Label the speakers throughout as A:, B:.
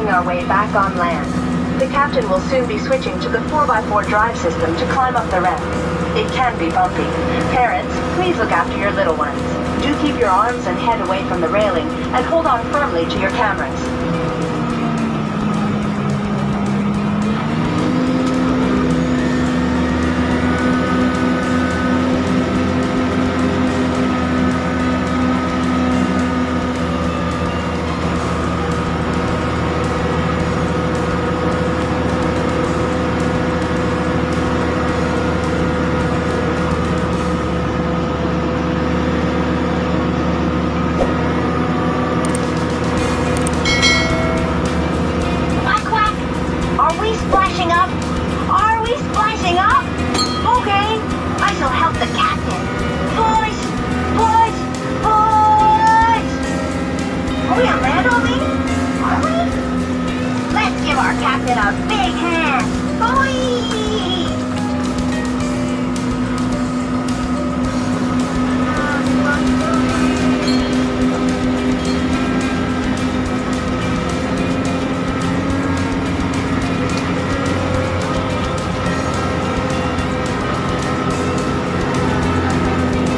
A: making our way back on land. The captain will soon be switching to the 4x4 drive system to climb up the ramp. It can be bumpy. Parents, please look after your little ones. Do keep your arms and head away from the railing and hold on firmly to your cameras.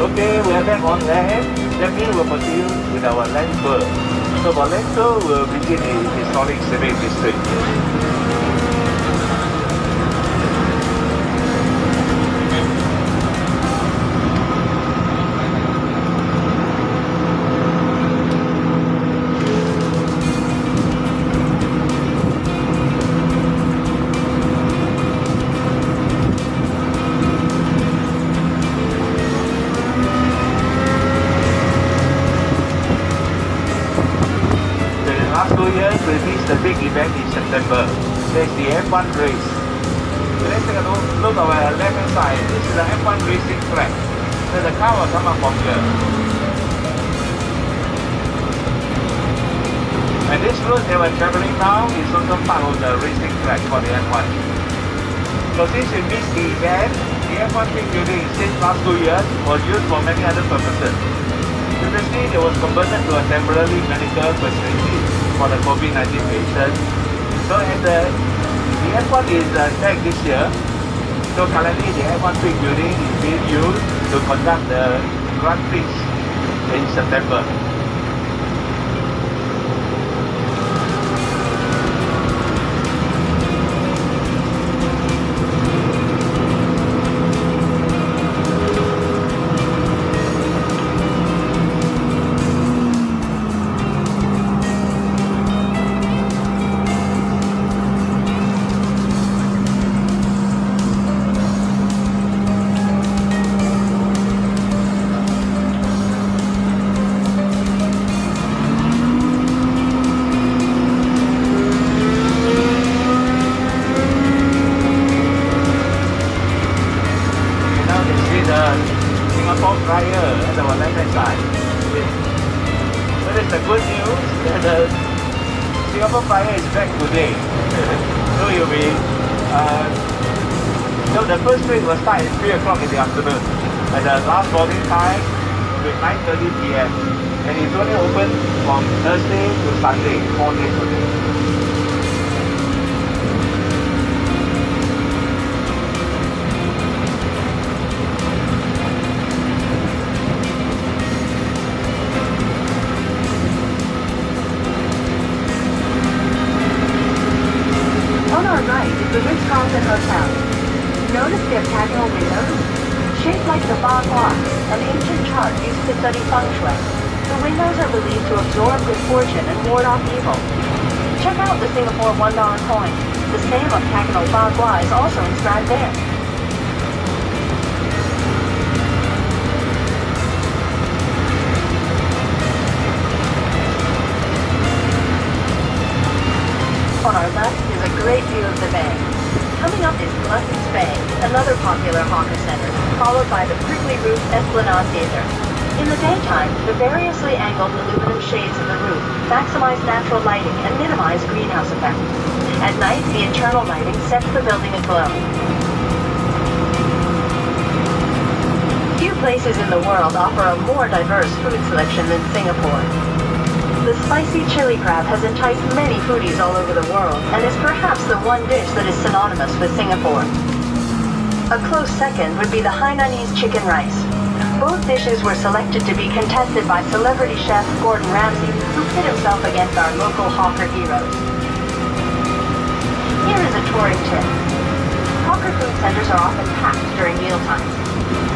B: Okay, we are back on land. That means we'll continue with our land tour. So for land tour, we'll begin in historic civic district. We reached the big event in September. There's the F1 race. Let's take a look at our left hand side. This is the F1 racing track. So the car will come up from here. And this road they were traveling now is also part of the racing track for the F1. So since we missed the event, the F1 big building since last 2 years was used for many other purposes. Previously, it was converted to a temporary medical facility for the COVID-19 patients. So as the F1 is back this year, so currently the F1 big building is being used to conduct the Grand Prix in September. The good news that the Singapore Flyer is back today. So you'll be the first train will start at 3 o'clock in the afternoon, and the last boarding time will be 9:30 p.m. and it's only open from Thursday to Sunday, 4 days a week.
A: The Ritz-Carlton Hotel. Notice the octagonal windows? Shaped like the bagua, an ancient chart used to study feng shui. The windows are believed to absorb good fortune and ward off evil. Check out the Singapore $1 coin. The same octagonal bagua is also inscribed there. On our left is a great view of the bay. Coming up is Blessings Bay, another popular hawker center, followed by the prickly roof Esplanade Theater. In the daytime, the variously angled aluminum shades of the roof maximize natural lighting and minimize greenhouse effect. At night, the internal lighting sets the building aglow. Few places in the world offer a more diverse food selection than Singapore. The spicy chili crab has enticed many foodies all over the world and is perhaps the one dish that is synonymous with Singapore. A close second would be the Hainanese chicken rice. Both dishes were selected to be contested by celebrity chef Gordon Ramsay, who pit himself against our local hawker heroes. Here is a touring tip. Hawker food centers are often packed during mealtimes.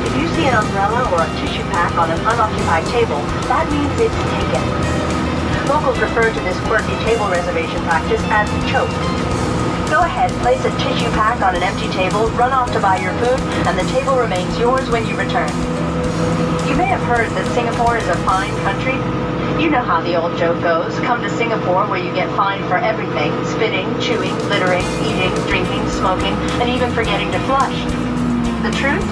A: If you see an umbrella or a tissue pack on an unoccupied table, that means it's taken. Locals refer to this quirky table reservation practice as choke. Go ahead, place a tissue pack on an empty table, run off to buy your food, and the table remains yours when you return. You may have heard that Singapore is a fine country. You know how the old joke goes. Come to Singapore where you get fined for everything: spitting, chewing, littering, eating, drinking, smoking, and even forgetting to flush. The truth?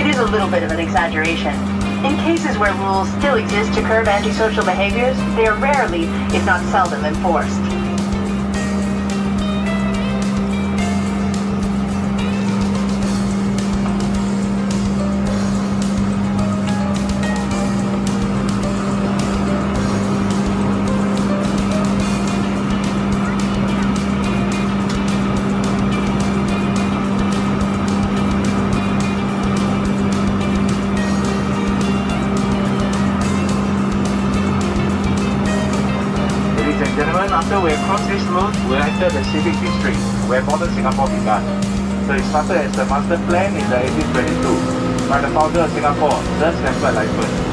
A: It is a little bit of an exaggeration. In cases where rules still exist to curb antisocial behaviors, they are rarely, if not seldom, enforced.
B: After we have crossed this road, we'll enter the civic district, where modern Singapore began. So it started as the master plan in the 1822 by the founder of Singapore, Sir Stamford Raffles.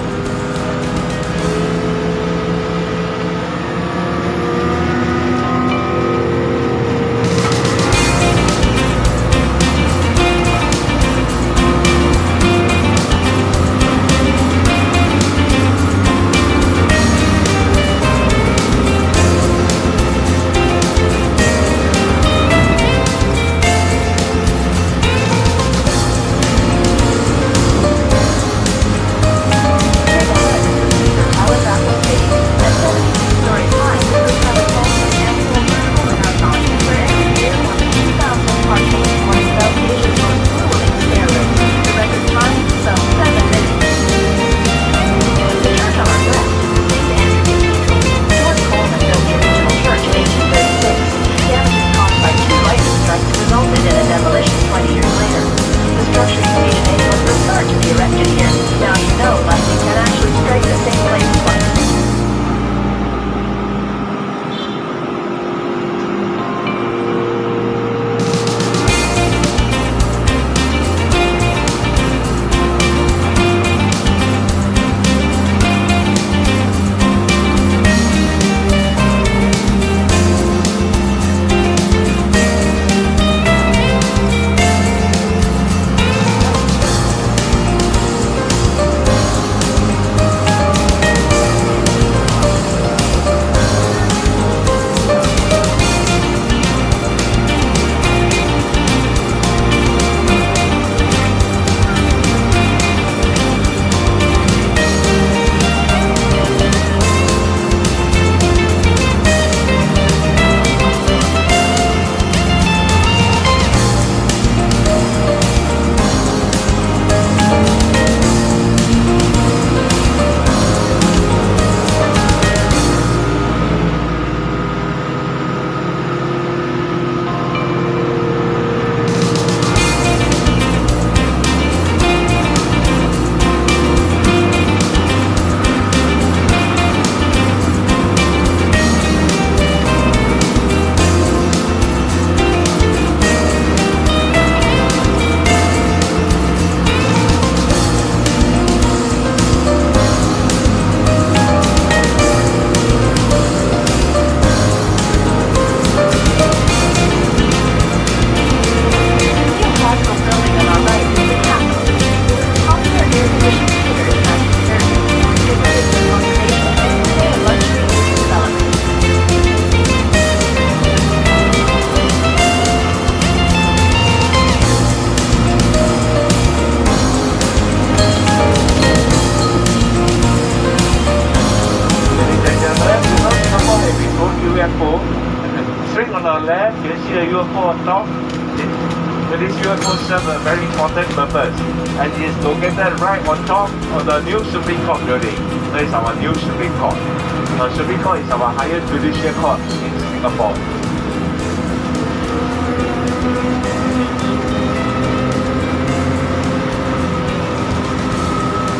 B: Straight on our left, you can see the UFO on top. This UFO serves a very important purpose, and it is located right on top of the new Supreme Court building. That is our new Supreme Court. Supreme Court is our highest judicial court in Singapore.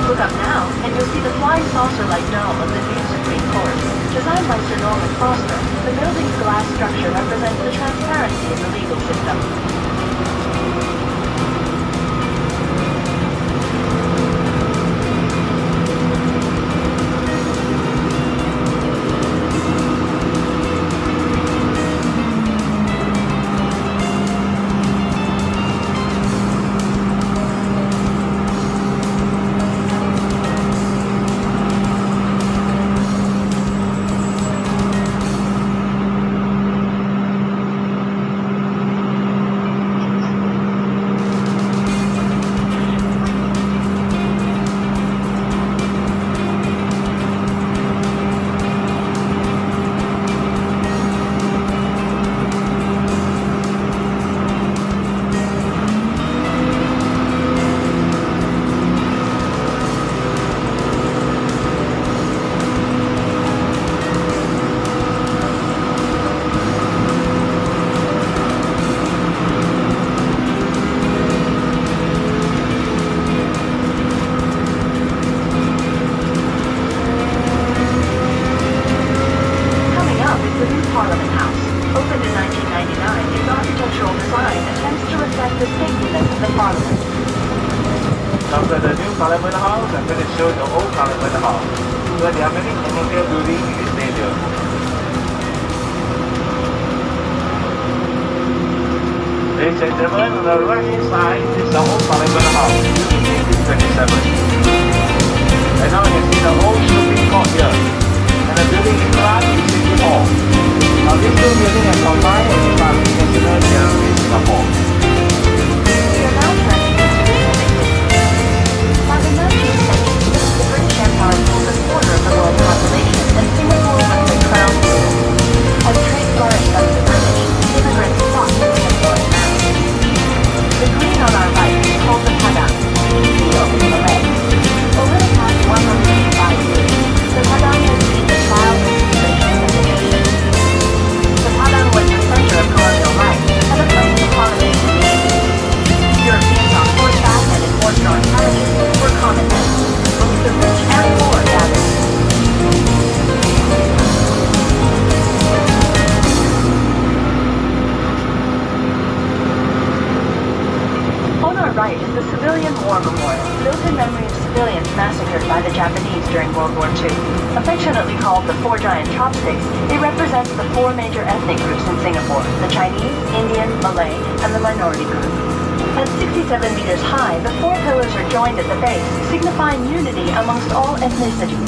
A: Look up now, and you'll see the flying saucer-like dome of the new Supreme Court. Designed by Sir Norman Foster, the building's glass structure represents the transparency in the legal system.
B: After the new Parliament House, I'm going to show the old Parliament House, where there are many colonial buildings in this area. Ladies and gentlemen, on the right hand side is the old Parliament House, built in 1827. And now you can see the old Supreme Court here, and the building in front is City Hall. Now these two buildings are combined and become the National Gallery in Singapore.
A: We are now turning into by the 19th century, the British Empire ruled a quarter of the world's population, and Singapore was the crown jewel. As trade flourished under the British, immigrants flocked to Singapore in mass. The green on our right is called the Padang, field in Malay. Over the past 185 years, the Padang has seen the trials and tribulations of the nation. The Padang was the center of colonial life and a place of coronation meetings. Europeans on horseback and in horse-drawn carriages were common men. Both the rich and poor gathered. On our right is the Civilian War Memorial, built in memory of civilians massacred by the Japanese during World War II. Affectionately called the Four Giant Chopsticks, it represents the four major ethnic groups in Singapore: the Chinese, Indian, Malay, and the minority group. At 67 meters high, the four pillars are joined at the base, signifying unity amongst all ethnicities.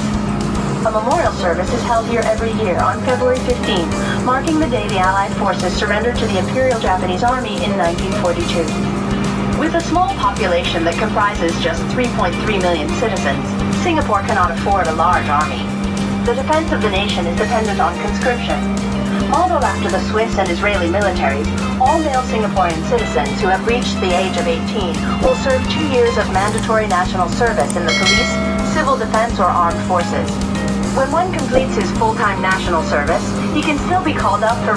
A: A memorial service is held here every year on February 15, marking the day the Allied forces surrendered to the Imperial Japanese Army in 1942. With a small population that comprises just 3.3 million citizens, Singapore cannot afford a large army. The defense of the nation is dependent on conscription. Modeled after the Swiss and Israeli militaries, all male Singaporean citizens who have reached the age of 18 will serve 2 years of mandatory national service in the police, civil defense, or armed forces. When one completes his full-time national service, he can still be called up for